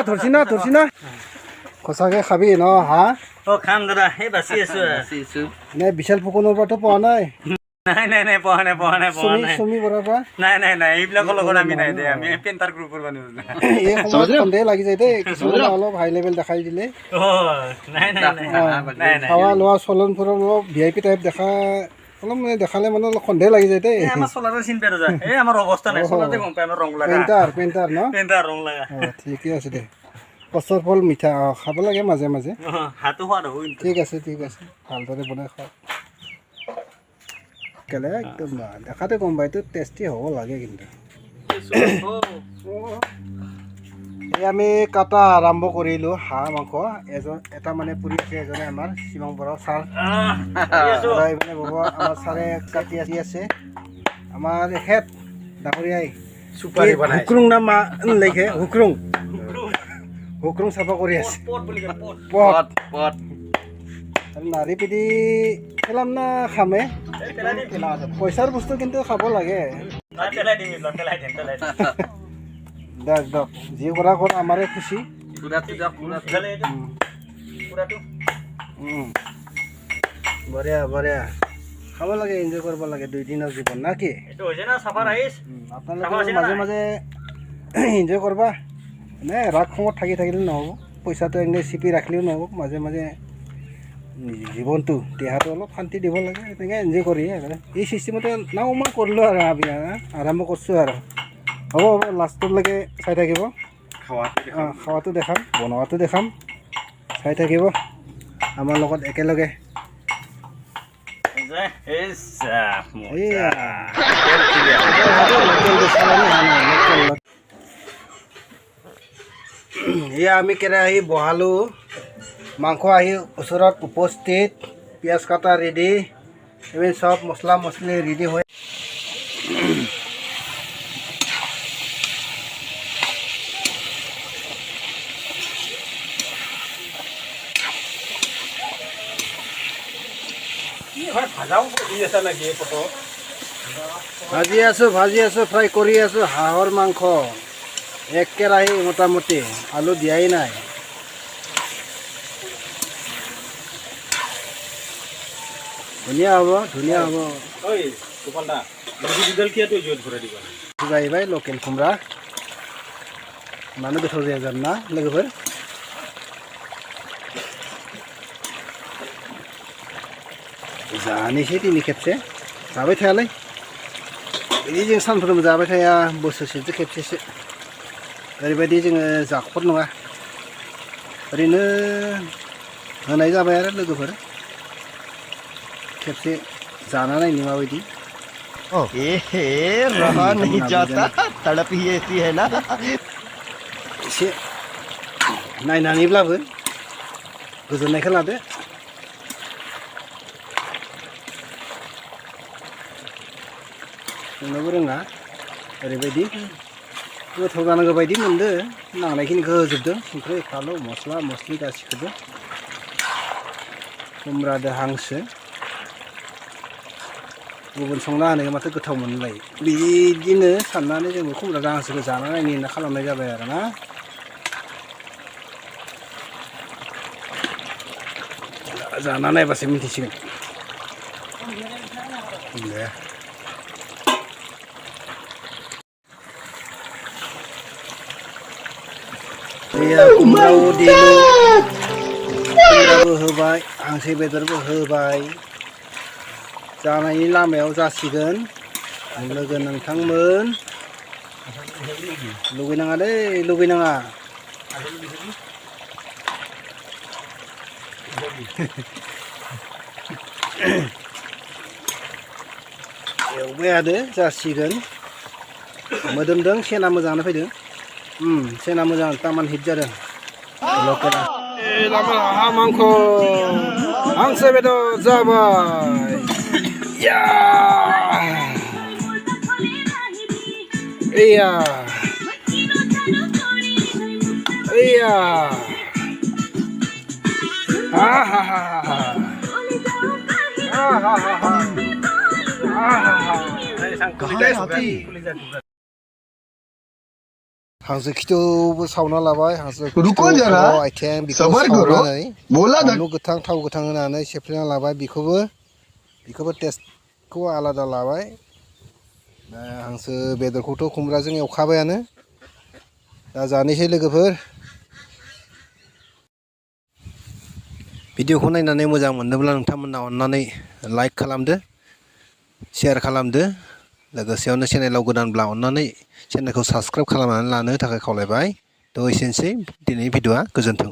ধৰছি না সঁচাকে খাবি ন হা খাম দাদা এই বাচি আছো নে বিশাল ফুকনৰ পৰাতো পোৱা নাই নাই পোৱা নাই চুমি বৰাৰ পৰা নাই এইবিলাকৰ লগত আমি নাই দে আমি পেণ্টাৰ গ্ৰুপৰ মানুহ এই সময়ত সন্দেহ লাগি যায় দেই কিছুমানে অলপ হাই লেভেল দেখাই দিলে খাৱা লোৱা চলন ফুৰণ অলপ VIP টাইপ দেখা অলপ মানে দেখালে মানে অলপ সন্দেহ লাগি যায় দেই আমাৰ চলাৰৰ চিন্তা দাদা এই আমাৰ অৱস্থা নাই চলাতে গম পাই আমাৰ ৰং লাগা পেণ্টাৰ ন পেণ্টাৰ ৰং লাগা ঠিকে আছে দে কষ্টৰ ফল মিঠা খাব লাগে মাজে মাজে হাতো সোৱাদ হ'ব ঠিক আছে ভালদৰে বনাই খাওক কেলে একদম দেখাতে গম পাই এইটো টেষ্টি হ'ব লাগে কিন্তু এই আমি কাটা আৰম্ভ কৰিলোঁ হাঁহ মাংস এটা মানে পুৰিছে এজনে আমাৰ শিৱং বৰা ছাৰ মানে আমাৰ ছাৰে কাটি আছে আমাৰ এখেত ডাঙৰীয়াই হুকৰুং নাম লিখে হুকৰুং চাফা কৰি আছে পট নাৰী পিধি পেলাম না খামে পইচাৰ বস্তু কিন্তু খাব লাগে দক যি কৰা আমাৰে খুচি বঢ়িয়া খাব লাগে এনজয় কৰিব লাগে 2 দিনৰ জীৱন না কি আপোনালোকে মাজে মাজে এনজয় কৰবা এনে ৰাগ খঙত থাকিলে নহ'ব পইচাটো এনেই চিপি ৰাখিলেও নহ'ব মাজে মাজে জীৱনটো দেহাটো অলপ শান্তি দিব লাগে এনেকৈ এনজয় কৰি এই চিষ্টেমতে নাও মই কৰিলোঁ আৰু আৰম্ভ কৰিছোঁ আৰু হ'ব লাষ্টলৈকে চাই থাকিব খাৱাটো দেখাম বনোৱাটো দেখাম চাই থাকিব আমাৰ লগত একেলগে এয়া আমি কেৰাহী বহালোঁ মাংস আহি ওচৰত উপস্থিত পিঁয়াজ কাটা ৰেডি ইভেন চব মছলা মছলি ৰেডি হৈ ভাজি আছোঁ ফ্ৰাই কৰি আছোঁ হাঁহৰ মাংস এক কেৰাহী মোটামুটি আলু দিয়াই নাই ধুনীয়া হ'ব আহিবাই লোকেল কোমৰা মানুহ গোটাও যায় না लोगोफोर जानोसै दिनै खेबसे जाबाय थायालै बिदि जों सानफ्रोमबो जाबाय थाया बोसोरसेसो खेबसेसो ओरैबायदि जोङो जाख'र नङा ओरैनो होनाय जाबाय आरो लोगोफोर खेबसे जाना नायनो माबायदि रहा नहीं जाता तड़प ही ऐसी है ना एसे नायनानैब्लाबो गोजोननायखौ लादो नोंनाबो रोङा ओरैबायदि गोथाव जानांगौ बायदि मोनदो नांनायखिनिखौ होजोबदों संख्रि फानलु मस्ला मस्लि गासिखौबो खुमब्रादो हांसो गुबुन संना होनायखौ माथो गोथाव मोनलायो बिदिनो साननानै जोंबो खुमब्रादो हांसोखौ जाना नायनो होनना खालामनाय जाबाय आरो ना जाना नायबासो मिथिसिगोन दे खुमब्राबो दिलु खुमब्राबो होबाय हांसो बेदरबो होबाय जानायनि लामायाव जासिगोन लोगो नोंथांमोन लुगैनाङा दै लुगैनाङा एवबाय आरो जासिगोन मोदोमदों सेना मोजाङानो फैदों सेना मोजां तामान हिट जादों लकेला हांसो मांख हांसो बेदर जाबाय एया हा हा हा हांसो खिथौबो सावना लाबाय हांसो रुको जरा, आथिं बेखौ सबर करो, सावनानै बोला बानलु गोथां थाव गोथां होनानै सेफ्लेना लाबाय बेखौबो टेस्टखौ आलादा लाबाय हांसो बेदरखौथ' खुमब्राजों एवखाबायानो दा जानोसै लोगोफोर भिडिअखौ नायनानै मोजां मोनदोंब्ला नोंथांमोना अननानै लाइक खालामदो शेयार खालामदो लोगोसेयावनो चेनेलाव गोदानब्ला अननानै चेनेलखौ साबस्क्राइब खालामनानै लानो थाखाय खावलायबाय थ' एसेनोसै दिनैनि भिडिअआ गोजोन्थों।